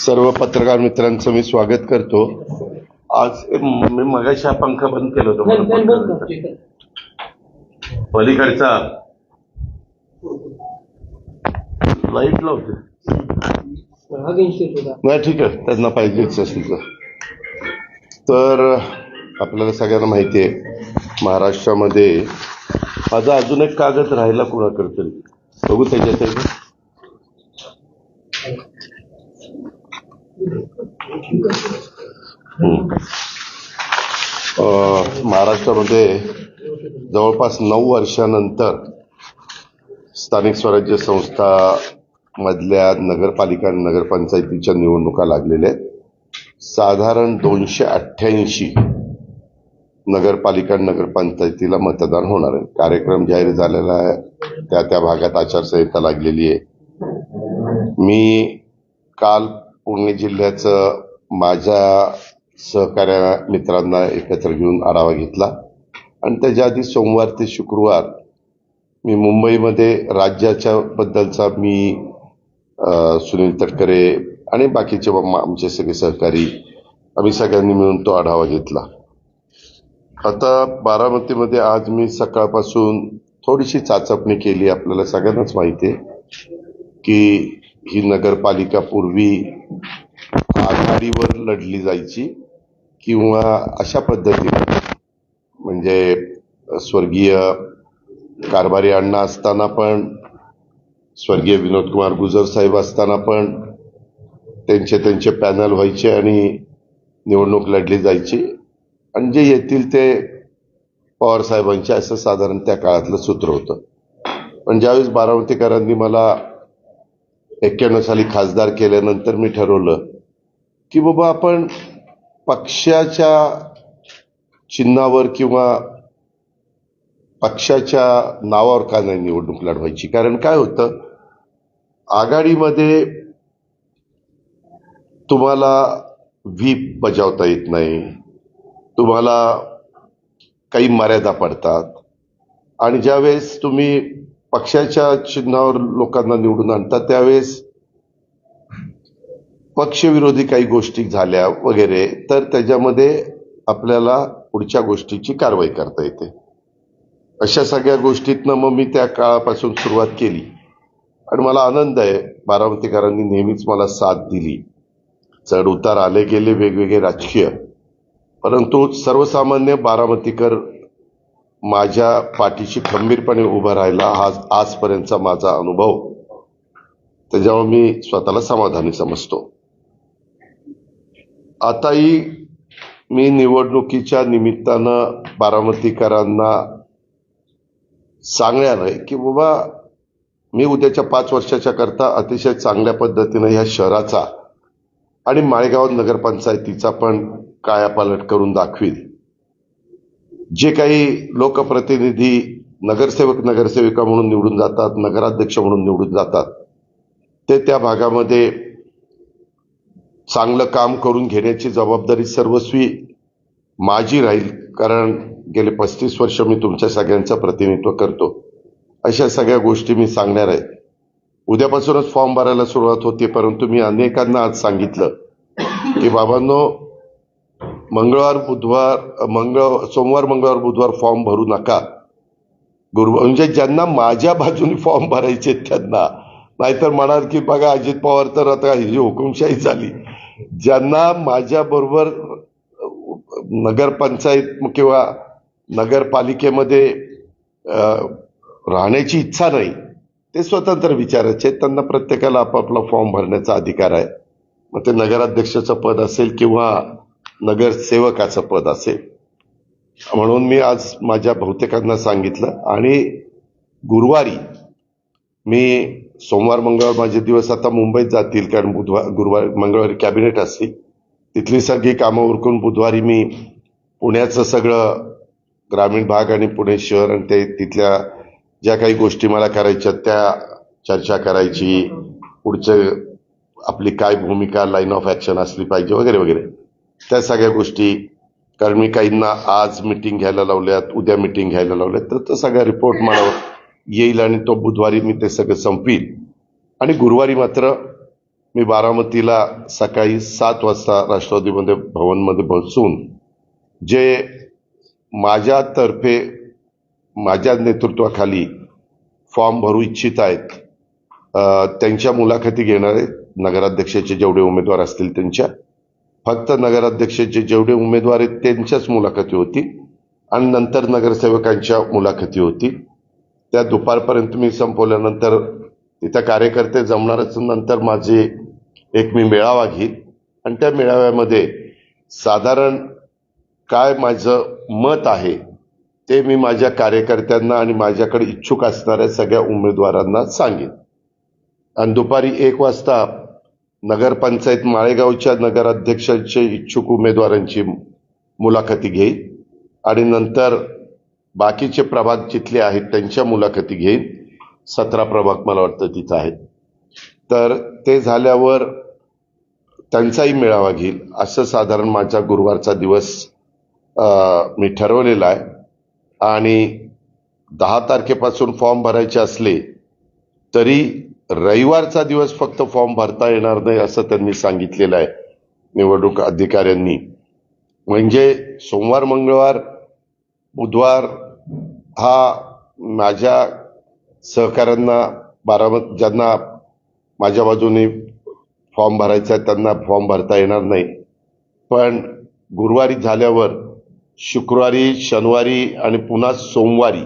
सर्व पत्रकार मित्रांचं मी स्वागत करतो। आज मी मगाशी हा पंखा बंद केला होता, पलीकडचा लाईट लावते नाही, ठीक आहे, त्यांना पाहिजेच असेल तर। आपल्याला सगळ्यांना माहिती आहे महाराष्ट्रामध्ये माझा अजून एक कागद राहिला कुणाकडे तरी, बघू त्याच्यात महाराष्ट्रामध्ये जवळपास 9 वर्षानंतर स्थानिक स्वराज्य संस्था मधल्या नगरपालिका आणि नगरपंचायतीच्या निवडणुका लागलेल्या आहेत। साधारण 288 नगरपालिका आणि नगरपंचायतीला मतदान होणार आहे। कार्यक्रम जाहीर झालेला आहे, त्या भागात आचारसंहिता लागलेली आहे। मी काल पुणे जिल्ह्याचं माझ्या सहकार्य मित्रांना एकत्र घेऊन आढावा घेतला आणि त्याच्या आधी सोमवार ते शुक्रवार मी मुंबईमध्ये राज्याच्या बद्दलचा मी सुनील तटकरे आणि बाकीचे आमचे सगळे सहकारी आम्ही सगळ्यांनी मिळून तो आढावा घेतला। आता बारामतीमध्ये आज मी सकाळपासून थोडीशी चाचपणी केली। आपल्याला सगळ्यांनाच माहिती आहे की ही नगरपालिका पूर्वी आघाडीवर लढली जायची किंवा अशा पद्धतीने, म्हणजे स्वर्गीय कारभारी अण्णा असताना पण, स्वर्गीय विनोद कुमार गुजर साहेब असताना पण त्यांचे पॅनल व्हायचे आणि निवडणूक लढली जायची आणि जे येतील ते पवार साहेबांचे, असं साधारण त्या काळातलं सूत्र होतं। पण ज्यावेळेस बारामतीकरांनी मला 91 साली खासदार केल्यानंतर मी ठरवलं की बाबा आपण पक्षाच्या चिन्हावर किंवा पक्षाच्या नावावर का नाही निवडणूक लढवायची। कारण काय होतं, आघाडीमध्ये तुम्हाला व्हीप बजावता येत नाही, तुम्हाला काही मर्यादा पडतात आणि ज्यावेळेस तुम्ही पक्षाच्या चिन्हावर लोकांना निवडून आणता त्यावेळेस पक्षविरोधी काही गोष्टी झाल्या वगैरे तर त्याच्यामध्ये आपल्याला पुढच्या गोष्टीची कारवाई करता येते। अशा सगळ्या गोष्टीतनं मग मी त्या काळापासून सुरुवात केली आणि मला आनंद आहे, बारामतीकरांनी नेहमीच मला साथ दिली। चढ उतार आले गेले वेगवेगळे राजकीय, परंतु सर्वसामान्य बारामतीकर माझ्या पाठीशी खंबीरपणे उभा राहिला हा आजपर्यंतचा माझा अनुभव, त्याच्यामुळे मी स्वतःला समाधानी समजतो। आताही मी निवडणुकीच्या निमित्तानं बारामतीकरांना सांगणार आहे की बाबा मी उद्याच्या 5 वर्षाच्या करता अतिशय चांगल्या पद्धतीने ह्या शहराचा आणि माळेगाव नगरपंचायतीचा पण कायापालट करून दाखवील। जे काही लोकप्रतिनिधी नगरसेवक नगरसेविका म्हणून निवडून जातात, नगराध्यक्ष म्हणून निवडून जातात, ते त्या भागामध्ये चांगलं काम करून घेण्याची जबाबदारी सर्वस्वी माझी राहील। कारण गेले 35 वर्ष मी तुमच्या सगळ्यांचं प्रतिनिधित्व करतो। अशा सगळ्या गोष्टी मी सांगणार आहे। उद्यापासूनच फॉर्म भरायला सुरुवात होते, परंतु मी अनेकांना आज सांगितलं की बाबांनो, सोमवार मंगळवार बुधवार फॉर्म भरू नका। म्हणजे ज्यांना माझ्या बाजूने फॉर्म भरायचे त्यांना, नाहीतर म्हणाल की बघा अजित पवार तर आता ही जी हुकुमशाही झाली, ज्यांना माझ्या बरोबर नगरपंचायत किंवा नगरपालिकेमध्ये राहण्याची इच्छा नाही, ते स्वतंत्र विचारायचे, त्यांना प्रत्येकाला आपापला फॉर्म भरण्याचा अधिकार आहे। मग ते नगराध्यक्षाचं पद असेल किंवा नगरसेवकाचं पद असेल। म्हणून मी आज माझ्या बहुतेकांना सांगितलं आणि गुरुवारी मी, सोमवार मंगळवार माझे दिवस आता मुंबईत जातील, कारण मंगळवारी कॅबिनेट असते, तिथली सगळी कामं उरकून बुधवारी मी पुण्याचं सगळं ग्रामीण भाग आणि पुणे शहर आणि तिथल्या ज्या काही गोष्टी मला करायच्या त्या चर्चा करायची, पुढचं आपली काय भूमिका, लाईन ऑफ ऍक्शन असली पाहिजे वगैरे वगैरे, त्या सगळ्या गोष्टी। कारण मी काहींना आज मिटिंग घ्यायला लावल्यात, उद्या मिटिंग घ्यायला लावल्यात, तर तो सगळा रिपोर्ट मला येईल आणि तो बुधवारी मी ते सगळं संपवील आणि गुरुवारी मात्र मी बारामतीला सकाळी 7 वाजता राष्ट्रवादीमध्ये भवनमध्ये बसून जे माझ्यातर्फे माझ्या नेतृत्वाखाली फॉर्म भरू इच्छित आहेत त्यांच्या मुलाखती घेणार आहेत. नगराध्यक्षाचे जेवढे उमेदवार असतील त्यांच्या, फक्त नगराध्यक्षाचे जेवढे उमेदवार आहेत त्यांच्याच मुलाखती होती आणि नंतर नगरसेवकांच्या मुलाखती होती. त्या दुपारपर्यंत मी संपवल्यानंतर तिथं कार्यकर्ते जमणारच. नंतर मी मेळावा घेईन आणि त्या मेळाव्यामध्ये साधारण काय माझं मत आहे ते मी माझ्या कार्यकर्त्यांना आणि माझ्याकडे इच्छुक असणाऱ्या सगळ्या उमेदवारांना सांगेन. आणि दुपारी 1 वाजता नगरपंचायत माळेगावच्या नगराध्यक्षांचे इच्छुक उमेदवारांची मुलाखती घेईन आणि नंतर बाकीचे प्रभाग जिथले आहेत त्यांच्या मुलाखती घेईन. 17 प्रभाग मला वाटतं तिथं आहेत. तर ते झाल्यावर त्यांचाही मेळावा घेईल. असं साधारण माझा गुरुवारचा दिवस मी ठरवलेला आहे. आणि 10 तारखेपासून फॉर्म भरायचे असले तरी रविवारचा दिवस फक्त फॉर्म भरता येणार नाही असं त्यांनी सांगितलेलं आहे निवडणूक अधिकाऱ्यांनी. म्हणजे सोमवार, मंगळवार, बुधवार हा माझ्या सहकाऱ्यांना ज्यांना माझ्या बाजूने फॉर्म भरायचा आहे त्यांना फॉर्म भरता येणार नाही. पण गुरुवारी झाल्यावर शुक्रवारी, शनिवारी आणि पुन्हा सोमवारी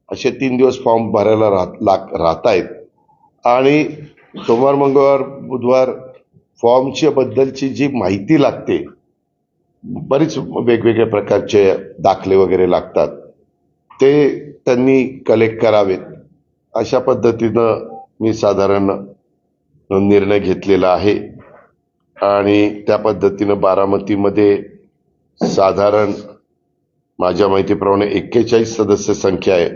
असे 3 दिवस फॉर्म भरायला राहत आहेत. आणि सोमवार, मंगळवार, बुधवार फॉर्मच्या बद्दलची जी माहिती लागते, बरीच वेगवेगळ्या प्रकारचे दाखले वगैरे लागतात, ते त्यांनी कलेक्ट करावेत. अशा पद्धतीनं मी साधारण निर्णय घेतलेला आहे. आणि त्या पद्धतीनं बारामतीमध्ये साधारण माझ्या माहितीप्रमाणे 41 सदस्य संख्या आहे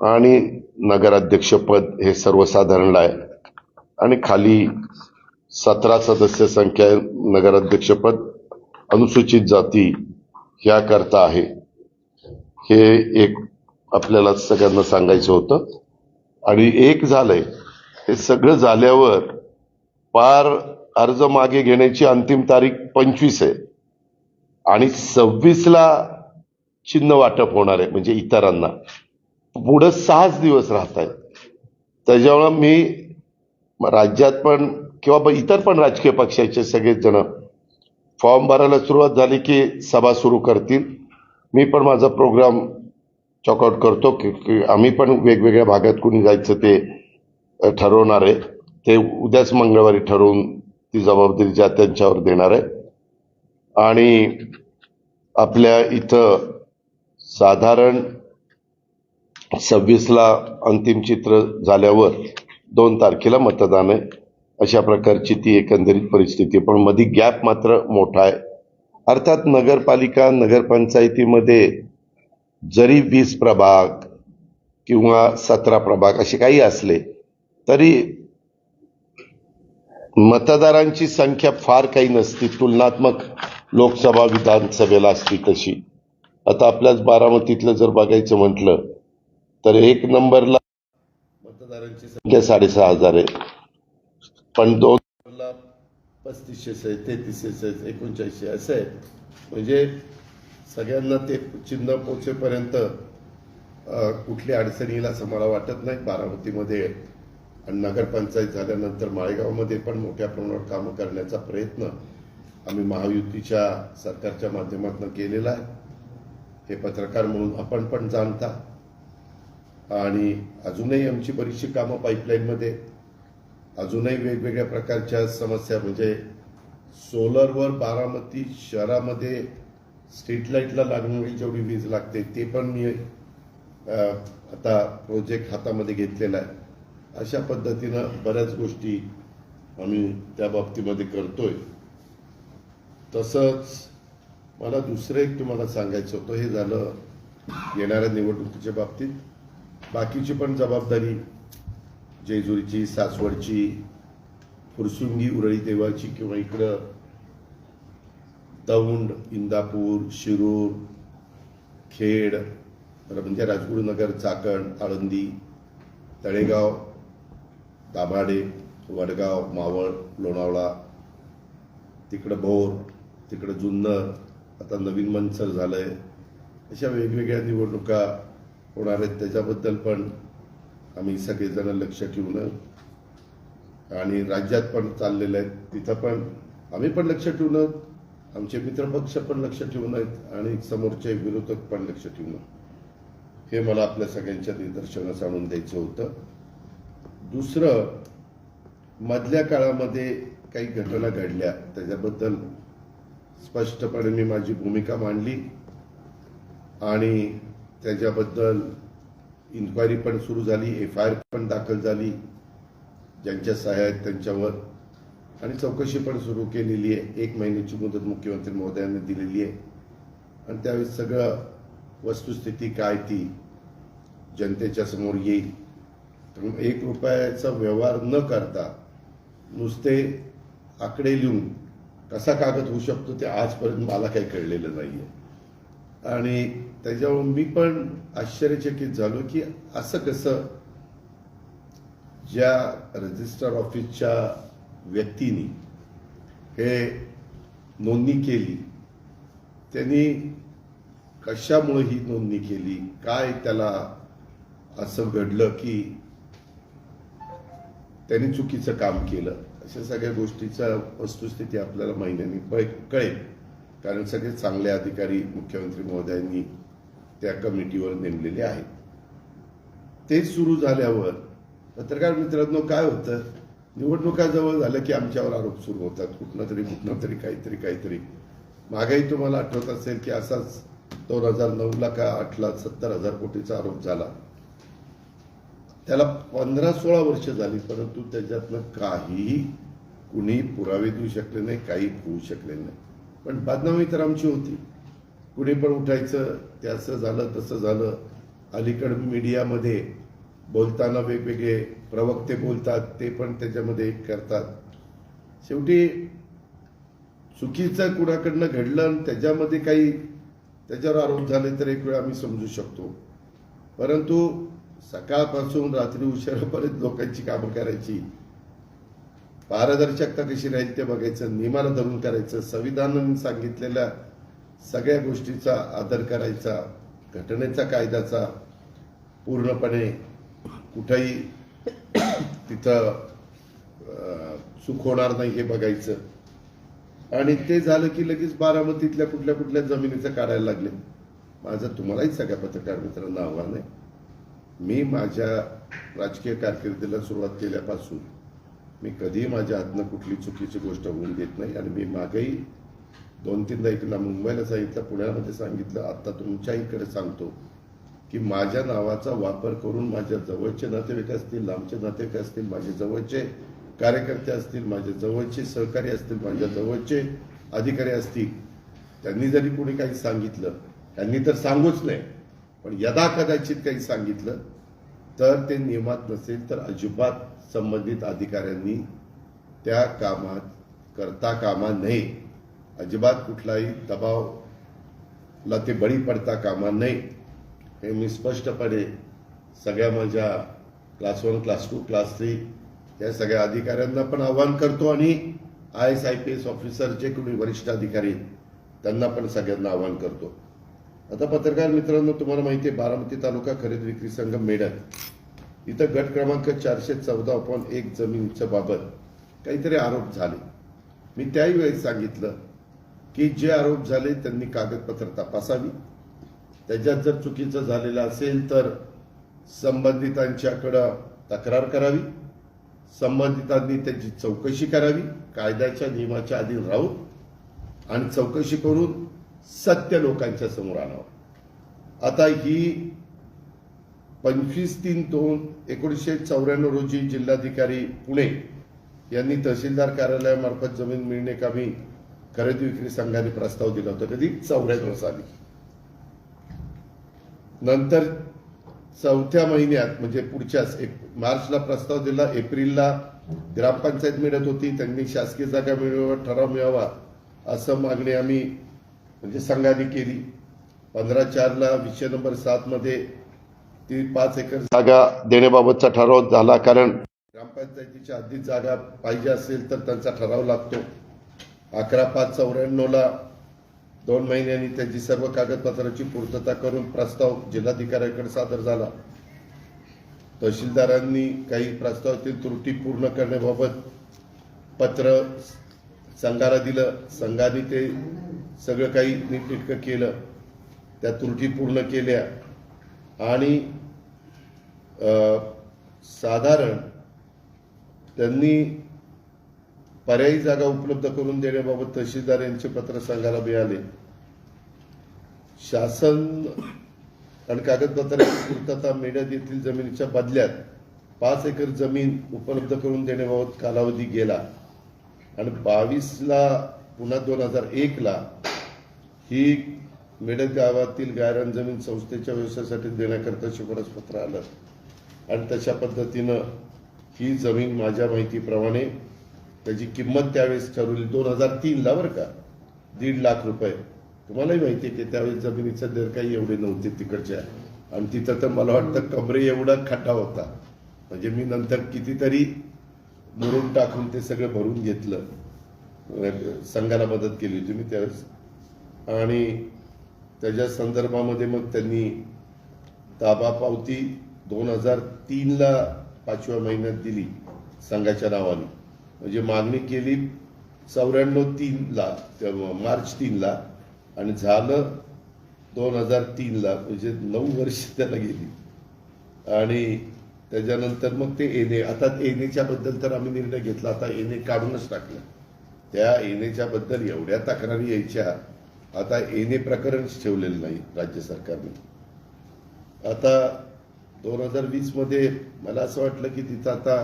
आणि नगराध्यक्षपद हे सर्वसाधारण आहे आणि खाली 17 सदस्य संख्या आहे. नगराध्यक्षपद अनुसूचित जाती ह्या करता आहे. हे एक आपल्याला सगळ्यांना सांगायचं होतं. आणि एक झालंय, हे सगळं झाल्यावर पार अर्ज मागे घेण्याची अंतिम तारीख 25 आहे आणि 26ला चिन्ह वाटप होणार आहे. म्हणजे इतरांना पुढे 6 दिवस राहत आहेत. त्याच्यामुळे मी राज्यात पण किंवा इतर पण राजकीय पक्षाचे सगळेच जण फॉर्म भरायला सुरुवात झाली की सभा सुरू करतील. मी पण माझा प्रोग्राम चॉकआउट करतो की आम्ही पण वेगवेगळ्या भागात कुणी जायचं ते ठरवणार आहे. ते उद्याच मंगळवारी ठरवून ती जबाबदारी ज्या त्यांच्यावर देणार आहे. आणि आपल्या इथं साधारण 26ला अंतिम चित्र झाल्यावर 2 तारखेला मतदान आहे. अशा प्रकारची ती एकंदरीत परिस्थिती. पण मध्ये गॅप मात्र मोठा आहे. अर्थात नगरपालिका, नगरपंचायतीमध्ये जरी 20 प्रभाग किंवा 17 प्रभाग असे काही असले तरी मतदारांची संख्या फार काही नसती, तुलनात्मक लोकसभा, विधानसभेला असती तशी. आता आपल्याच बारामतीतलं जर बघायचं म्हटलं तर 1 नंबरला मतदारांची संख्या 6,500 आहे, पण 2 नंबरला 3500 आहे, 3300 आहे, 3900 असं आहे. म्हणजे सगळ्यांना ते चिन्ह पोचेपर्यंत कुठली अडचण येईल असं मला वाटत नाही बारामतीमध्ये. आणि नगरपंचायत झाल्यानंतर माळेगावमध्ये पण मोठ्या प्रमाणावर कामं करण्याचा प्रयत्न आम्ही महायुतीच्या सरकारच्या माध्यमातून केलेला आहे. हे पत्रकार म्हणून आपण पण जाणता. आणि अजूनही आमची बरीचशी कामं पाईपलाईनमध्ये, अजूनही वेगवेगळ्या प्रकारच्या समस्या, म्हणजे सोलरवर बारामती शहरामध्ये स्ट्रीट लाईटला लागणारी जेवढी वीज लागते ते पण मी आता प्रोजेक्ट हातामध्ये घेतलेला आहे. अशा पद्धतीनं बऱ्याच गोष्टी आम्ही त्या बाबतीमध्ये करतोय. तसंच मला दुसरं एक तुम्हाला सांगायचं होतं, हे झालं येणाऱ्या निवडणुकीच्या बाबतीत. बाकीची पण जबाबदारी जेजुरीची, सासवडची, फुरसुंगी, उरळी देवाची किंवा इकडं दौंड, इंदापूर, शिरूर, खेड, म्हणजे राजगुरुनगर, चाकण, आळंदी, तळेगाव, दाभाडे वडगाव, मावळ, लोणावळा, तिकडं भोर, तिकडं जुन्नर, आता नवीन मनसर झालंय, अशा वेगवेगळ्या निवडणुका होणार आहेत. त्याच्याबद्दल पण आम्ही सगळेजण लक्ष ठेवून आणि राज्यात पण चाललेलं आहे तिथं पण आम्ही पण लक्ष ठेवून, आमचे मित्रपक्ष पण लक्ष ठेवून आहेत आणि समोरचे विरोधक पण लक्ष ठेवून, हे मला आपल्या सगळ्यांच्या निदर्शनास आणून द्यायचं होतं. दुसरं, मधल्या काळामध्ये काही घटना घडल्या त्याच्याबद्दल स्पष्टपणे मी माझी भूमिका मांडली आणि त्याच्याबद्दल इन्क्वायरी पण सुरू झाली, FIR पण दाखल झाली ज्यांच्या सहाय्या आहेत त्यांच्यावर, आणि चौकशी पण सुरू केलेली आहे. 1 महिन्याची मुदत मुख्यमंत्री महोदयांनी दिलेली आहे आणि त्यावेळेस सगळं वस्तुस्थिती काय ती जनतेच्या समोर येईल. तर 1 रुपयाचा व्यवहार न करता नुसते आकडे लिहून कसा कागद होऊ शकतो ते आजपर्यंत मला काही कळलेलं नाहीये. आणि त्याच्यावर मी पण आश्चर्यचकित झालो की असं कसं, ज्या रजिस्टर ऑफिसच्या व्यक्तीने हे नोंदणी केली त्यांनी कशामुळे ही नोंदणी केली, काय त्याला असं घडलं की त्यांनी चुकीचं काम केलं, अशा सगळ्या गोष्टीचा वस्तुस्थिती आपल्याला महिन्यांनी कळेल. कारण सगळे चांगले अधिकारी मुख्यमंत्री महोदयांनी त्या कमिटीवर नेमलेले आहेत. ते सुरू झाल्यावर पत्रकार मित्रांनो काय होतं, निवडणुका जवळ झाल्या की आमच्यावर आरोप सुरू होतात, कुठनं तरी काहीतरी. मागेही तुम्हाला आठवत असेल की असाच 2009 का 8ला 70,000 कोटीचा आरोप झाला. त्याला 15-16 वर्ष झाली, परंतु त्याच्यातनं काहीही कुणी पुरावे देऊ शकले नाही, काही होऊ शकले नाही. पण बदनामी तर आमची होती. कुणी पण उठायचं, ते असं झालं तसं झालं. अलीकड मीडियामध्ये बोलताना वेगवेगळे प्रवक्ते बोलतात, ते पण त्याच्यामध्ये करतात. शेवटी चुकीचं कुणाकडनं घडलं आणि त्याच्यामध्ये काही त्याच्यावर आरोप झाले तर एक वेळ आम्ही समजू शकतो. परंतु सकाळपासून रात्री उशिरापर्यंत लोकांची कामं करायची, पारदर्शकता कशी राहील ते बघायचं, नियमाला धरून करायचं, संविधानाने सांगितलेल्या सगळ्या गोष्टीचा आदर करायचा, घटनेचा कायद्याचा पूर्णपणे कुठेही तिथं चूक होणार नाही हे बघायचं. आणि ते झालं की लगेच बारामतीतल्या कुठल्या जमिनीचं काढायला लागले. माझं तुम्हालाही सगळ्या पत्रकार मित्रांना आव्हान आहे, मी माझ्या राजकीय कारकिर्दीला सुरुवात केल्यापासून मी कधीही माझ्या हातनं कुठली चुकीची गोष्ट होऊन देत नाही. आणि मी मागेही 2-3दा इकडला मुंबईला सांगितलं, पुण्यामध्ये सांगितलं, आता तुमच्या इकडे सांगतो की माझ्या नावाचा वापर करून माझ्या जवळचे नातेवाईक असतील, लांबचे नातेवाईक असतील, माझे जवळचे कार्यकर्ते असतील, माझे जवळचे सहकारी असतील, माझ्या जवळचे अधिकारी असतील, त्यांनी जरी कोणी काही सांगितलं, त्यांनी तर सांगूच नाही, पण यदा कदाचित काही सांगितलं तर ते नियमात नसेल तर अजिबात संबंधित अधिकाऱ्यांनी त्या कामात करता कामा नये. अजिबात कुठलाही दबावला ते बळी पडता कामा नये. हे मी स्पष्टपणे सगळ्या माझ्या क्लास 1, क्लास 2, क्लास 3 या सगळ्या अधिकाऱ्यांना पण आवाहन करतो आणि IAS IPS ऑफिसर जे कोणी वरिष्ठ अधिकारी त्यांना पण सगळ्यांना आवाहन करतो. आता पत्रकार मित्रांनो, तुम्हाला माहिती आहे, बारामती तालुका खरेदी विक्री संघ मेडक इथं गट क्रमांक 414/1 जमिनीच्या बाबत काहीतरी आरोप झाले. मी त्याही वेळी सांगितलं की जे आरोप झाले त्यांनी कागदपत्र तपासावी, त्याच्यात जर चुकीचं झालेलं असेल तर संबंधितांच्याकडं तक्रार करावी, संबंधितांनी त्याची चौकशी करावी, कायद्याच्या नियमाच्या अधीन राहून, आणि चौकशी करून सत्य लोकांच्या समोर आणावं. आता ही 25/3/1994 रोजी जिल्हाधिकारी पुणे यांनी तहसीलदार कार्यालयामार्फत जमीन मिळणेकामी खरेदी विक्री संघाने प्रस्ताव दिला होता. कधी 94 साली. नंतर 4थ्या महिन्यात म्हणजे पुढच्याच मार्चला प्रस्ताव दिला. एप्रिलला ग्रामपंचायत मिळत होती, त्यांनी शासकीय जागा मिळावा, ठराव मिळावा असं मागणी आम्ही म्हणजे संघाने केली. 15/4ला विषय नंबर 7 मध्ये ती 5 एकर जागा देण्याबाबतचा ठराव झाला. कारण ग्रामपंचायतीच्या हद्दीत जागा पाहिजे असेल तर त्यांचा ठराव लागतो. 11/5/94 2 महिन्यांनी त्यांची सर्व कागदपत्रांची पूर्तता करून प्रस्ताव जिल्हाधिकाऱ्यांकडे सादर झाला. तहसीलदारांनी काही प्रस्तावातील त्रुटी पूर्ण करण्याबाबत पत्र संघाला दिलं. संघाने ते सगळं काही नीटनेटकं केलं, त्या त्रुटी पूर्ण केल्या आणि साधारण त्यांनी पर्यायी जागा उपलब्ध करून देण्याबाबत तहसीलदार यांचे पत्र संघाला मिळाले. शासन आणि कागदपत्रांची पूर्तता मेढ्यात येथील जमिनीच्या बदल्यात 5 एकर जमीन उपलब्ध करून देण्याबाबत कालावधी गेला आणि 22ला पुन्हा 2001ला ही मेढत गावातील गायरान जमीन संस्थेच्या व्यवसायासाठी देण्याकरता शिफारस पत्र आलं आणि तशा पद्धतीनं ही जमीन माझ्या माहितीप्रमाणे त्याची किंमत त्यावेळेस ठरवली 2003ला बरं का, 1.5 लाख रुपये. तुम्हालाही माहिती आहे की त्यावेळेस जमिनीचा दर काही एवढे नव्हते तिकडच्या, आणि तिथं तर मला वाटतं कमरे एवढा खड्डा होता. म्हणजे मी नंतर कितीतरी मुरुम टाकून ते सगळं भरून घेतलं, संघाला मदत केली होती मी त्यावेळेस. आणि त्याच्या संदर्भामध्ये मग त्यांनी ताबा पावती 2003ला 5व्या महिन्यात दिली संघाच्या नावाने. म्हणजे मागणी केली 94/3ला, मार्च 3ला, आणि झालं 2003ला, म्हणजे 9 वर्ष त्याला गेली. आणि त्याच्यानंतर मग ते एने, आता एनेच्या बद्दल तर आम्ही निर्णय घेतला, आता एने काढूनच टाकलं. त्या एनेच्या बद्दल एवढ्या तक्रारी यायच्या, आता एने प्रकरणच ठेवलेलं नाही राज्य सरकारने. आता 2020 मध्ये मला असं वाटलं की तिथं आता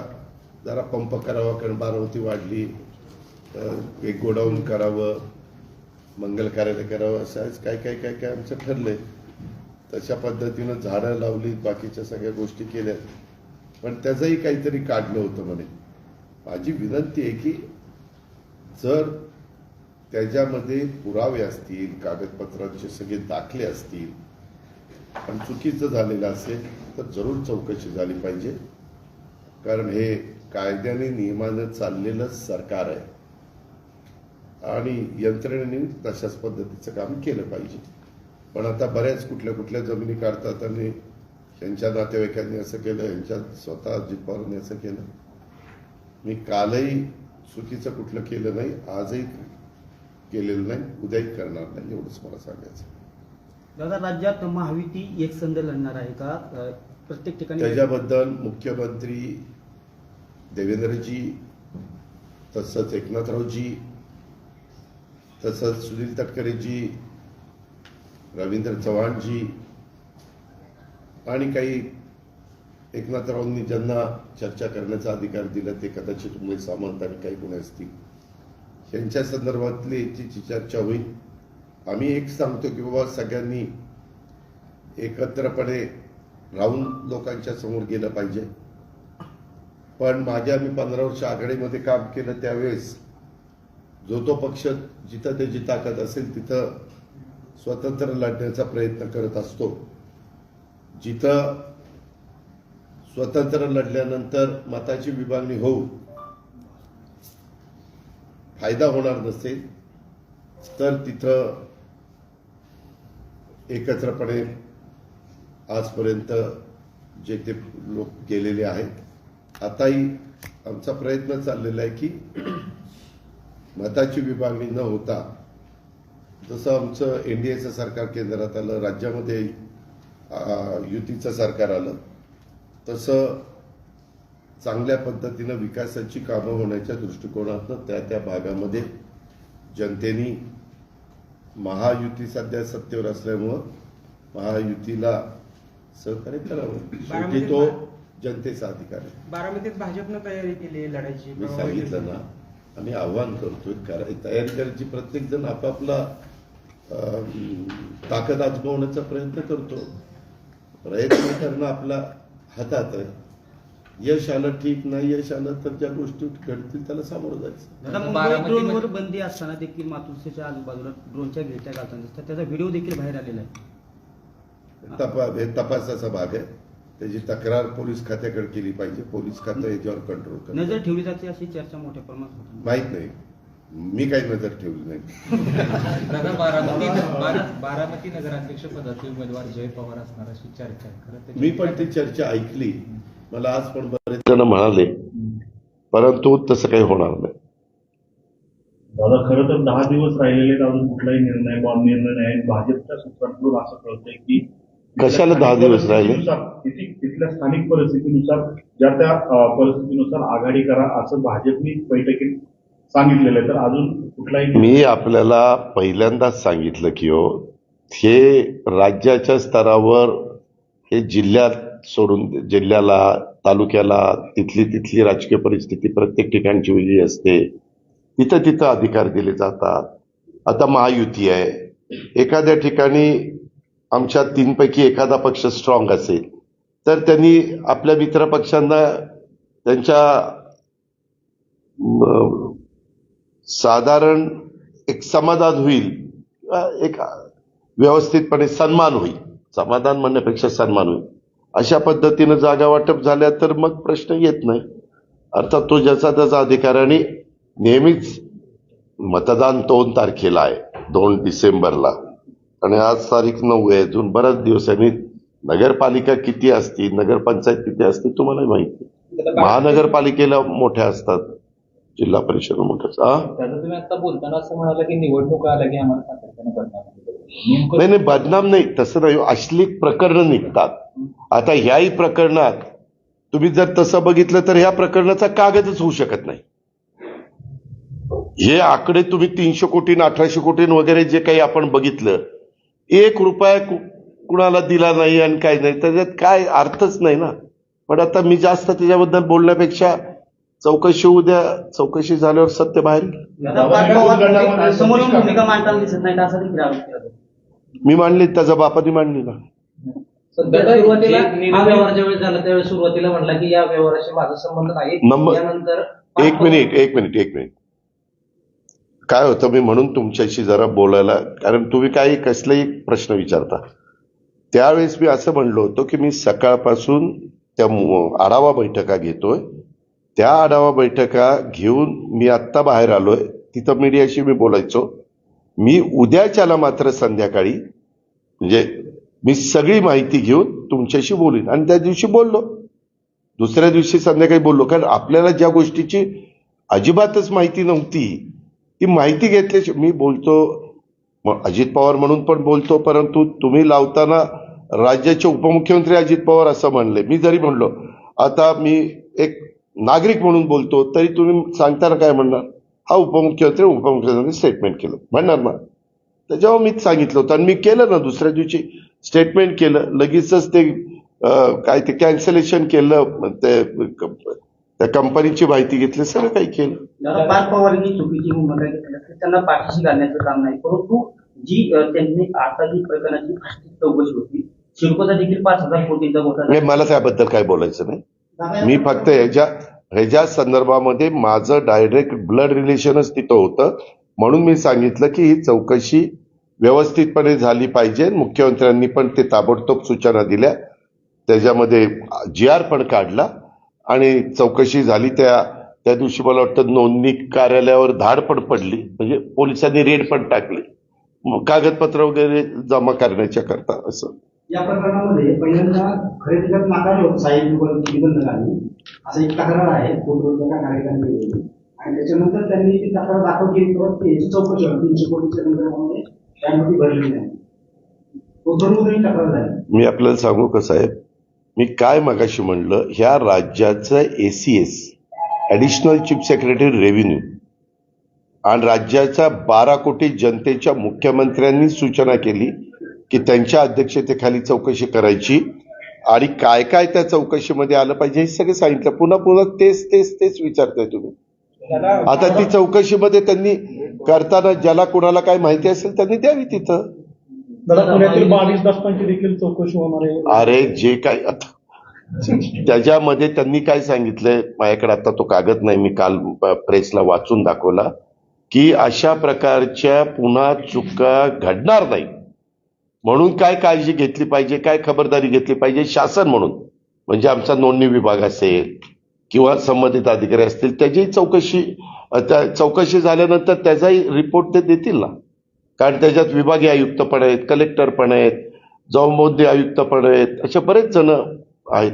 जरा पंप करावा, कारण बारामती वाढली, एक गोडाऊन करावं, मंगल कार्यालय करावं, असं काय काय काय काय आमचं ठरलंय. तशा पद्धतीनं झाडं लावली, बाकीच्या सगळ्या गोष्टी केल्या, पण त्याचंही काहीतरी काढलं होतं म्हणे. माझी विनंती आहे की जर त्याच्यामध्ये पुरावे असतील, कागदपत्रांचे सगळे दाखले असतील आणि चुकीचं झालेलं असेल तर जरूर चौकशी झाली पाहिजे. कारण हे कायद्याने नियमानं चाललेलं सरकार आहे आणि यंत्रणेने तशाच पद्धतीचं काम केलं पाहिजे. पण आता बऱ्याच कुठल्या जमिनी काढतात आणि त्यांच्या नातेवाईकांनी असं केलं, यांच्या स्वतः अजित पवारांनी असं केलं. मी कालही चुकीचं कुठलं केलं नाही, आजही केलेलं नाही, उद्याही करणार नाही, एवढंच मला सांगायचं. दादा, राज्यात महायुती एकसंध लढणार आहे का प्रत्येक ठिकाणी? त्याच्याबद्दल मुख्यमंत्री देवेंद्रजी, तसंच एकनाथरावजी, तसंच सुनील तटकरेजी, रवींद्र चव्हाणजी आणि काही एकनाथरावांनी ज्यांना चर्चा करण्याचा अधिकार दिला ते कदाचित उमेश सामंत आणि काही कोणी असतील, यांच्या संदर्भातली याची चर्चा होईल. आम्ही एक सांगतो की बाबा सगळ्यांनी एकत्रपणे राहून लोकांच्या समोर गेलं पाहिजे. पण मागे आम्ही 15 वर्ष आघाडीमध्ये काम केलं त्यावेळेस जो तो पक्ष जिथं त्याची ताकद असेल तिथं स्वतंत्र लढण्याचा प्रयत्न करत असतो. जिथं स्वतंत्र लढल्यानंतर मताची विभागणी होऊन फायदा होणार नसेल तर तिथं एकत्रपणे आजपर्यंत जे ते लोक गेलेले आहेत. आताही आमचा प्रयत्न चाललेला आहे की मताची विभागणी न होता, जसं आमचं एनडीएचं सरकार केंद्रात आलं, राज्यामध्ये युतीचं सरकार आलं, तसं चांगल्या पद्धतीनं विकासाची कामं होण्याच्या दृष्टिकोनातून त्या भागामध्ये जनतेने महायुती सध्या सत्तेवर असल्यामुळं महायुतीला सहकार्य करावं. शेवटी तो जनतेचा अधिकार आहे. बारामतीत भाजपनं तयारी केली लढायची. मी सांगितलं ना, आम्ही आव्हान करतोय, तयारी करायची. प्रत्येक जण आपापला ताकद आजमावण्याचा प्रयत्न करतो. प्रयत्न करणं आपल्या हातात आहे. यश आलं ठीक, नाही यश आलं तर ज्या गोष्टी घडतील त्याला सामोरं जायचं. ड्रोनवर बंदी असताना देखील मातोश्रीच्या आजूबाजूला ड्रोनच्या भेट्या घालताना दिसतात, त्याचा व्हिडिओ देखील बाहेर आलेला आहे. हे तपासाचा भाग आहे. त्याची तक्रार पोलीस खात्याकडे केली पाहिजे. पोलीस खातं याच्यावर कंट्रोल करतं. नजर ठेवली जाते अशी चर्चा मोठ्या प्रमाणात होती. माहित नाही, मी काही नजर ठेवली नाही. दादा बारामती नगराध्यक्ष पदाचे उमेदवार जय पवार असणार अशी चर्चा आहे. खरं तर मी पण ती चर्चा ऐकली. मला आज पण बरेच जण म्हणाले, परंतु तसं काही होणार नाही. दादा खरं तर 10 दिवस राहिलेले आहेत, अजून कुठलाही निर्णय नाही. भाजपच्या सूत्रांकडून असं कळतंय की कशाला 10 दिवस राहिले? तिथल्या स्थानिक परिस्थितीनुसार ज्या त्या परिस्थितीनुसार आघाडी करा असं भाजपने बैठकीत सांगितलेलं आहे. तर अजून कुठलाही मी आपल्याला पहिल्यांदाच सांगितलं की हे राज्याच्या स्तरावर हे जिल्ह्यात सोडून जिल्ह्याला, तालुक्याला तिथली राजकीय परिस्थिती प्रत्येक ठिकाणची वेगळी असते. तिथं अधिकार दिले जातात. आता महायुती आहे, एखाद्या ठिकाणी आमच्या 3 पैकी एखादा पक्ष स्ट्रॉंग असेल तर त्यांनी आपल्या मित्र पक्षांना त्यांच्या साधारण एक समाधान होईल, एक व्यवस्थितपणे सन्मान होईल. समाधान म्हणण्यापेक्षा सन्मान होईल अशा पद्धतीनं जागा वाटप झाल्या तर मग प्रश्न येत नाही. अर्थात तो ज्याचा त्याचा अधिकार. आणि नेहमीच मतदान 2 तारखेला आहे, 2 डिसेंबरला, आणि आज तारीख 9 आहे. अजून बराच दिवस आहे. नगरपालिका किती असती, नगरपंचायत किती असते तुम्हाला माहिती. महानगरपालिकेला मोठ्या असतात, जिल्हा परिषद मोठ्या असतात. दादा तुम्ही आता बोलताना असं म्हणाला की निवडणूक आल्या की आम्हाला सातत्यानं बदनाम नाही, बदनाम नाही, तसं नाही. अश्लील प्रकरणं निघतात. आता ह्याही प्रकरणात तुम्ही जर तसं बघितलं तर ह्या प्रकरणाचा कागदच होऊ शकत नाही. हे आकडे तुम्ही 300 कोटी 1800 कोटी वगैरे जे काही आपण बघितलं, 1 रुपया कुणाला दिला नाही आणि काही नाही, त्याच्यात काय अर्थच नाही ना. पण आता मी जास्त त्याच्याबद्दल बोलण्यापेक्षा चौकशी झाल्यावर सत्य बाहेर येईल. समोरून भूमिका मांडताना दिसत नाही असं देखील आरोप केला जातो. मी मांडली, त्याच्या बापाने मांडली ना. सुरुवातीला हा व्यवहार ज्यावेळेस झाला त्यावेळेस सुरुवातीला म्हणला की या व्यवहाराशी माझा संबंध नाही. त्यानंतर एक मिनिट काय होतं, मी म्हणून तुमच्याशी जरा बोलायला, कारण तुम्ही काही कसलेही प्रश्न विचारता. त्यावेळेस मी असं म्हणलो होतो की मी सकाळपासून त्या आढावा बैठका घेतोय. त्या आढावा बैठका घेऊन मी आत्ता बाहेर आलोय. तिथं मीडियाशी मी बोलायचो. मी उद्याच्याला मात्र संध्याकाळी, म्हणजे मी सगळी माहिती घेऊन तुमच्याशी बोलीन. आणि त्या दिवशी बोललो, दुसऱ्या दिवशी संध्याकाळी बोललो. कारण आपल्याला ज्या गोष्टीची अजिबातच माहिती नव्हती ती माहिती घेतल्याशी मी बोलतो. अजित पवार म्हणून पण बोलतो, परंतु तुम्ही लावताना राज्याचे उपमुख्यमंत्री अजित पवार असं म्हणले. मी जरी म्हणलो, आता मी एक नागरिक म्हणून बोलतो, तरी तुम्ही सांगताना काय म्हणणार, हा उपमुख्यमंत्री स्टेटमेंट केलं म्हणणार ना. त्याच्यावर मीच सांगितलं होतं आणि मी केलं ना. दुसऱ्या दिवशी स्टेटमेंट केलं, लगेचच ते काय ते कॅन्सलेशन केलं, त्या कंपनीची माहिती घेतली, सगळं काही केलं. पार्थ पवारांनी चुकीची भूमिका घेतली, त्यांना पाठीशी घालण्याचं काम नाही. परंतु जी त्यांनी आता ही प्रकरणाची चौकशी होती, सिडकोचा देखील 5,000 कोटींचा घोटाळा. मला त्याबद्दल काय बोलायचं नाही. मी फक्त ह्याच्या संदर्भामध्ये माझं डायरेक्ट ब्लड रिलेशनच तिथं होतं. म्हणून मी सांगितलं की ही चौकशी व्यवस्थितपणे झाली पाहिजे. मुख्यमंत्र्यांनी पण ते ताबडतोब सूचना दिल्या, त्याच्यामध्ये GR पण काढला आणि चौकशी झाली. त्या दिवशी मला वाटतं नोंदणी कार्यालयावर धाड पण पडली, म्हणजे पोलिसांनी रेड पण टाकली कागदपत्र वगैरे जमा करण्याच्या करता. असं या प्रकरणामध्ये पहिल्यांदा खरेदी करत नाकारलं होतं साहेब निबंधकांनी, असं एक तक्रार आहे कोर्टाच्या कार्यकारिणी केलेली. आणि त्याच्यानंतर त्यांनी ती तक्रार दाखल केली, परत याची चौकशी 300 कोटीच्या नंतर त्यामध्ये भरलेली नाही. तो जरूर तक्रार झाली. मी आपल्याला सांगू का साहेब, मी काय मगाशी म्हणलं, ह्या राज्याचं ACS additional chief secretary revenue आणि राज्याच्या 12 कोटी जनतेच्या मुख्यमंत्र्यांनी सूचना केली की त्यांच्या अध्यक्षतेखाली चौकशी करायची आणि काय काय त्या चौकशीमध्ये आलं पाहिजे हे सगळं सांगितलं. पुन्हा तेच विचारताय तुम्ही. आता ती चौकशीमध्ये त्यांनी करताना ज्याला कुणाला काय माहिती असेल त्यांनी द्यावी तिथं. पुण्यातील 22 दशकांची देखील चौकशी होणार आहे. अरे जे काय त्याच्यामध्ये त्यांनी काय सांगितलंय, माझ्याकडे आता तो कागद नाही, मी काल प्रेसला वाचून दाखवला की अशा प्रकारच्या पुन्हा चुका घडणार नाही म्हणून काय काळजी घेतली पाहिजे, काय खबरदारी घेतली पाहिजे शासन म्हणून. म्हणजे आमचा नोंदणी विभाग असेल किंवा संबंधित अधिकारी असतील त्याची चौकशी झाल्यानंतर त्याचाही रिपोर्ट ते देतील ना. कारण त्याच्यात विभागीय आयुक्त पण आहेत, कलेक्टर पण आहेत, जबाबदारी आयुक्त पण आहेत, असे बरेच जण आहेत.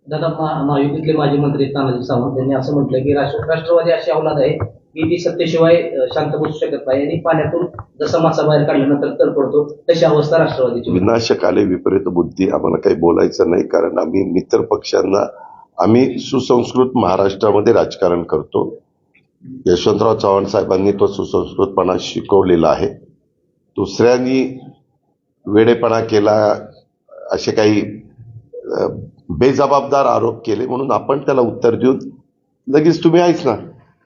दादा महायुतीतले माजी मंत्री तानाजी सावंत यांनी असं म्हटलं की राष्ट्रवादी अशी अवलाद आहे की ती सत्तेशिवाय शांत बसू शकत नाही आणि पाण्यातून जसा मासा बाहेर काढल्यानंतर तर पडतो तशी अवस्था राष्ट्रवादीची. विनाशक आले विपरीत बुद्धी, आम्हाला काही बोलायचं नाही. कारण आम्ही मित्र पक्षांना आम्ही सुसंस्कृत महाराष्ट्रामध्ये राजकारण करतो. यशवंतराव चव्हाण साहेबांनी तो सुसंस्कृतपणा शिकवलेला आहे. दुसऱ्यांनी वेडेपणा केला, असे काही बेजबाबदार आरोप केले म्हणून आपण त्याला उत्तर देऊन लगेच तुम्ही आहेच ना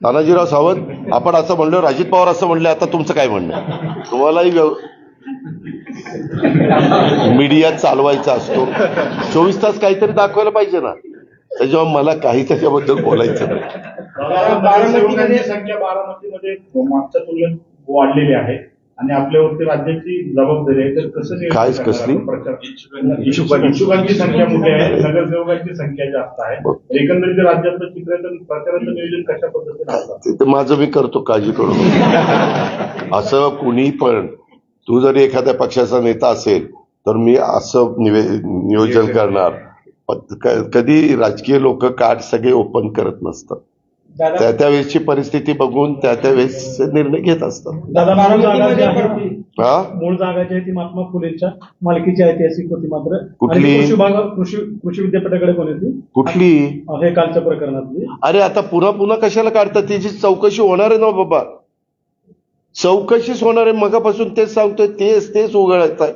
तानाजीराव सावंत, आपण असं म्हणलो, अजित पवार असं म्हणले, आता तुमचं काय म्हणणं आहे? तुम्हालाही मीडिया चालवायचा असतो, 24 तास काहीतरी दाखवायला पाहिजे ना. त्याच्यामुळे मला काही त्याच्याबद्दल बोलायचं नाही. बारामतीमध्ये संख्या बारामतीमध्ये मागच्या तुलनेत वाढलेली आहे आणि आपल्यावरती राज्याची जबाबदारी आहे. तर कसं काय कसली इच्छुकांची संख्या मोठी आहे, नगरसेवकांची संख्या जास्त आहे. एकंदरीत राज्यातलं चित्राचं प्रचाराचं नियोजन कशा पद्धतीने असतं ते माझं मी करतो, काळजी करू नको. असं कुणी पण, तू जरी एखाद्या पक्षाचा नेता असेल तर मी असं नियोजन करणार. कधी राजकीय लोक कार्ड सगळे ओपन करत नसतात. त्या त्यावेळेसची परिस्थिती बघून त्या त्यावेळेस निर्णय घेत असतात. मूळ जागा जी आहे ती महात्मा फुलेंच्या मालकीची ऐतिहासिक होती, मात्र कुठली? कृषी विद्यापीठाकडे पण होती. कुठली? हे कालच्या प्रकरणातली. अरे आता पुन्हा कशाला काढतात? त्याची चौकशी होणार आहे ना बाबा, चौकशीच होणार आहे. मगापासून तेच सांगतोय, तेच उघडत आहे.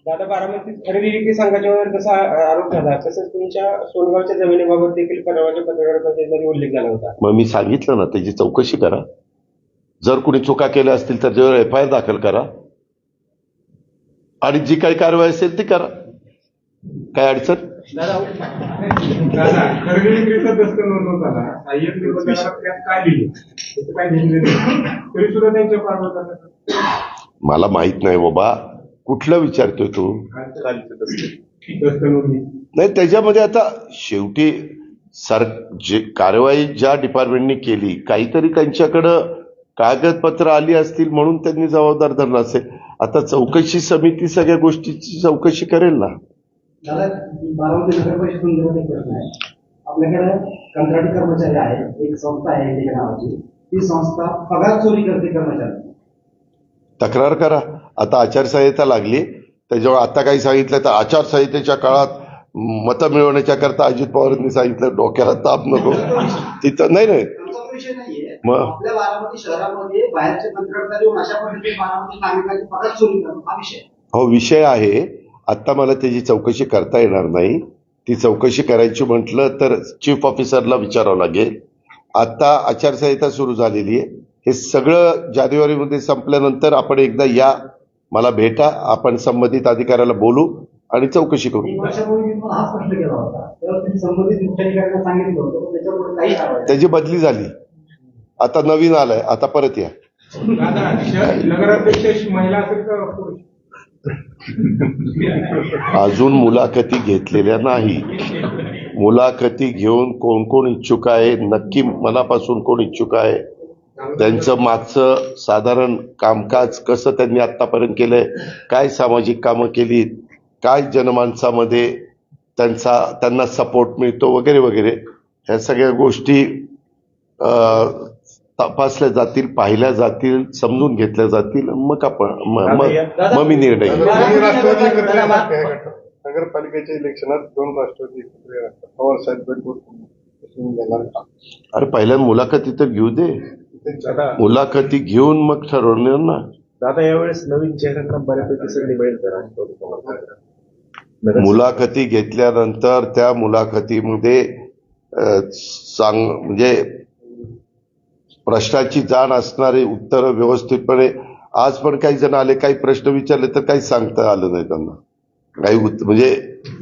दादा, बारामतीत खरेदी विक्री संघाच्यावर जसा आरोप झाला तसंच तुमच्या सोनगावच्या जमिनीबाबत देखील परवाच्या पत्रकार परिषदेमध्ये उल्लेख झाला होता. मग मी सांगितलं ना, त्याची चौकशी करा. जर कुणी चुका केल्या असतील तर त्यावर FIR दाखल करा आणि जी काही कारवाई असेल ती करा. काय अडचण? खरेदी विक्रीचा दस्त नोंदवताना सहाय्यक निबंधकाला त्यात काय लिहिलं त्याचं काय तरी सुद्धा त्यांच्या पार्वताला मला माहित नाही बाबा, कुठलं विचारतोय तू? नाही, त्याच्यामध्ये आता शेवटी जे कारवाई ज्या डिपार्टमेंटनी केली, काहीतरी त्यांच्याकडं कागदपत्र आली असतील म्हणून त्यांनी जबाबदार धरला असेल. आता चौकशी समिती सगळ्या गोष्टीची चौकशी करेल ना. दादा, बारामती नगर परिषदेमध्ये एक प्रश्न आहे. आपल्याकडे कंत्राटी कर्मचारी आहेत, एक संस्था आहे एका नावाची, ती संस्था पगार चोरी करते कर्मचारी. तक्रार करा. आता आचारसंहिता लागली, त्याच्यावर आता काही सांगितलं तर आचारसंहितेच्या काळात मतं मिळवण्याच्या करता अजित पवारांनी सांगितलं डोक्याला ताप नको. तिथं नाही विषय नाहीये. मग आपल्या बारामती शहरामध्ये बाहेरचे कंत्राटदार येऊन अशा पद्धतीने बारामती नागरिकांची पगार चोरी करणं हा विषय. हो, विषय आहे. आता मला त्याची चौकशी करता येणार नाही. ती चौकशी करायची म्हटलं तर चीफ ऑफिसरला विचारावं लागेल. आता आचारसंहिता सुरू झालेली आहे. हे सगळं जानेवारीमध्ये संपल्यानंतर आपण एकदा या, मला भेटा, आपण संबंधित अधिकाऱ्याला बोलू आणि चौकशी करू. 3 वर्षापूर्वी मी हा स्पष्ट केला होता, तेव्हा तुम्ही संबंधित मुख्य अधिकाऱ्यांना सांगितलं होतं, पण त्याच्यापुढे काही कारवाई. त्याची बदली झाली, आता नवीन आलाय, आता परत या. नगराध्यक्ष महिला असेल का पुरुष? अजून मुलाखती घेतलेल्या नाही. मुलाखती घेऊन कोण कोण इच्छुक आहे, नक्की मनापासून कोण इच्छुक आहे, त्यांचं मागचं साधारण कामकाज कसं त्यांनी आतापर्यंत केलंय, काय सामाजिक कामं केली, काय जनमानसामध्ये त्यांना सपोर्ट मिळतो वगैरे वगैरे, ह्या सगळ्या गोष्टी तपासल्या जातील, पाहिल्या जातील, समजून घेतल्या जातील. मग मी निर्णय घेईन. नगरपालिकेच्या इलेक्शनात 2 राष्ट्रवादी एकत्र येतात. पवार साहेब अरे पहिल्या मुलाखती तर घेऊ दे, मुलाखती घेऊन मग ठरवणार ना. दादा, यावेळेस नवीन चेहऱ्यांना बऱ्यापैकी संधी मिळेल का? मुलाखती घेतल्यानंतर त्या मुलाखतीमध्ये म्हणजे प्रश्नाची जाण असणारे उत्तर व्यवस्थितपणे. आज पण काही जण आले, काही प्रश्न विचारले तर काही सांगता आलं नाही त्यांना. काही म्हणजे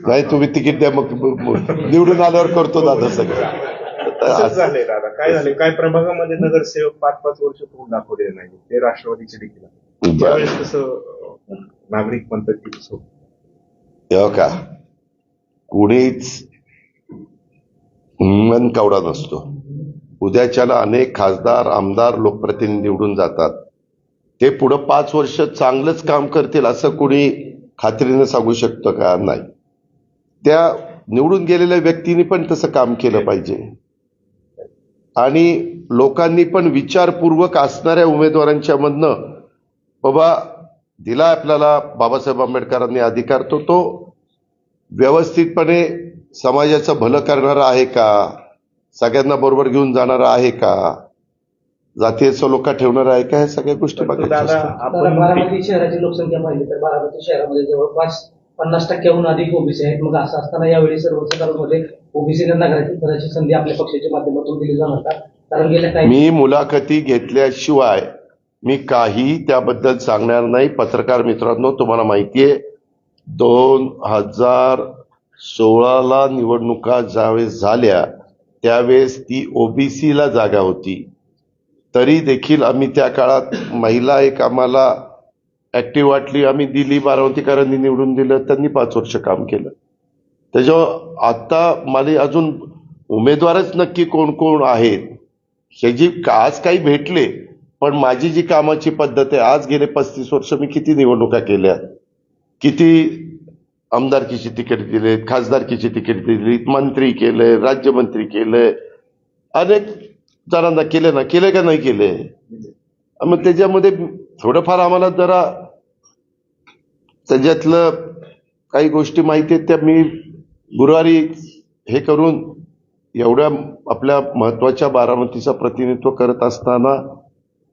नाही, तुम्ही तिकीट द्या, मग निवडून आल्यावर करतो दादा सगळं. झाले दादा, काय झाले, काय प्रभागामध्ये नगरसेवक 5-5 वर्ष करून दाखवले नाही, ते राष्ट्रवादीचे देखील. त्यावेळेस कसं नागरिक म्हणतात की कसं का कुणीच मनकवडा नसतो. उद्याच्याला अनेक खासदार, आमदार, लोकप्रतिनिधी निवडून जातात. ते पुढं 5 वर्ष चांगलंच काम करतील असं कोणी खात्रीनं सांगू शकतं का? नाही. त्या निवडून गेलेल्या व्यक्तींनी पण तसं काम केलं पाहिजे आणि लोकांनी पण विचारपूर्वक असणाऱ्या उमेदवारांच्या मधनं बाबा दिला आपल्याला बाबासाहेब आंबेडकरांनी अधिकार, तो व्यवस्थितपणे समाजाचं भलं करणारा आहे का, सगळ्यांना बरोबर घेऊन जाणारा आहे का, जातीय सलोखा ठेवणारा आहे का, ह्या सगळ्या गोष्टी बघायच्या दादा असतात. आपण बारामती शहराची लोकसंख्या पाहिली तर बारामती शहरामध्ये जवळपास 50% अधिक ओबीसी आहेत. मग असं असताना यावेळी सर्वसाधारणमध्ये ओबीसी नगराची पदाची संधी आपल्या पक्षाच्या माध्यमातून दिली जाणार का? कारण गेल्या काही मी मुलाखती घेतल्याशिवाय मी काही त्याबद्दल सांगणार नाही. पत्रकार मित्रांनो, तुम्हाला माहितीये 2016ला निवडणुका ज्यावेळेस झाल्या त्यावेळेस ती ओबीसीला जागा होती. तरी देखील आम्ही त्या काळात महिला एक आम्हाला ऍक्टिव्ह वाटली, आम्ही दिली. बारामतीकरांनी निवडून दिलं, त्यांनी 5 वर्ष काम केलं. त्याच्यावर आता मला अजून उमेदवारच नक्की कोण कोण आहेत हे जी आज काही भेटले, पण माझी जी कामाची पद्धत आहे, आज गेले 35 वर्ष मी किती निवडणुका केल्या, किती आमदारकीची तिकीट दिलेत, खासदारकीची तिकीट दिलीत, मंत्री केले, राज्यमंत्री केले, अनेक जणांना केले ना, केले का नाही केले. मग त्याच्यामध्ये थोडंफार आम्हाला जरा त्याच्यातलं काही गोष्टी माहिती आहेत, त्या मी गुरुवारी हे करून एवढ्या आपल्या महत्वाच्या बारामतीचं प्रतिनिधित्व करत असताना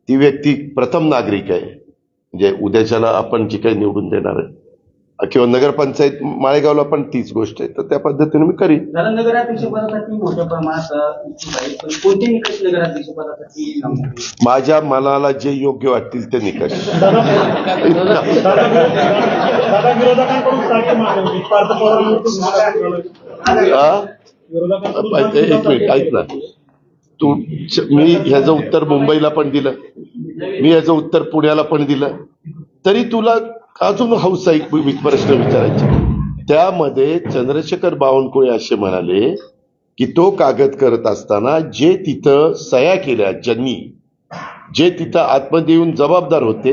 ती व्यक्ती प्रथम नागरिक आहे, म्हणजे उद्याच्याला आपण जी काही निवडून देणार आहे किंवा नगरपंचायत माळेगावला पण तीच गोष्ट आहे, तर त्या पद्धतीने मी करीन. दादा नगराध्यक्ष पदासाठी मोठ्या प्रमाणात इच्छुक आहे, पण कोणते निकष नगराध्यक्ष पदासाठी माझ्या मनाला जे योग्य वाटतील ते निकष. दादा विरोधकांकडून सारखे मागवले. पार्थ पवार एक मिनिट ऐक ना, मी ह्याचं उत्तर मुंबईला पण दिलं, मी ह्याचं उत्तर पुण्याला पण दिलं, तरी तुला अजून हौस आहे प्रश्न विचारायचे. त्यामध्ये चंद्रशेखर बावनकुळे असे म्हणाले की तो कागद करत असताना जे तिथं सह्या केल्या, ज्यांनी जे तिथं आतमध्ये येऊन जबाबदार होते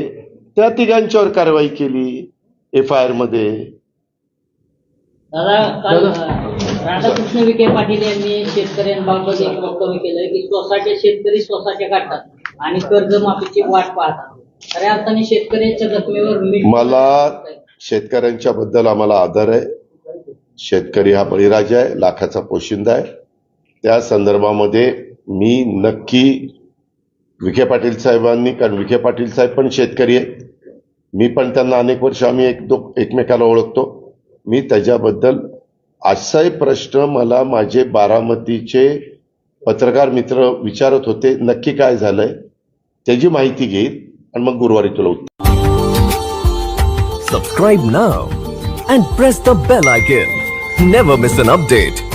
त्या तिघांच्यावर कारवाई केली FIR मध्ये. दादा काल राधाकृष्ण विखे पाटील यांनी शेतकऱ्यांबाबत एक वक्तव्य केलंय की शेतकरी स्वतःच्या काढतात आणि कर्जमाफीची वाट पाहतात. खऱ्या अर्थाने शेतकऱ्यांच्या जखमेवर मला शेतकऱ्यांच्या बद्दल आम्हाला आदर आहे. शेतकरी हा बळीराजा आहे, लाखाचा पोशिंदा आहे. त्या संदर्भामध्ये मी नक्की विखे पाटील साहेबांनी, कारण विखे पाटील साहेब पण शेतकरी आहेत, मी पण त्यांना अनेक वर्ष आम्ही एकमेकाला ओळखतो. मी त्याच्याबद्दल असाही प्रश्न मला माझे बारामतीचे पत्रकार मित्र विचारत होते, नक्की काय झालंय त्याची माहिती घेईल आणि मग गुरुवारी तुला उत्तर. Subscribe now and press the bell icon. Never miss an update.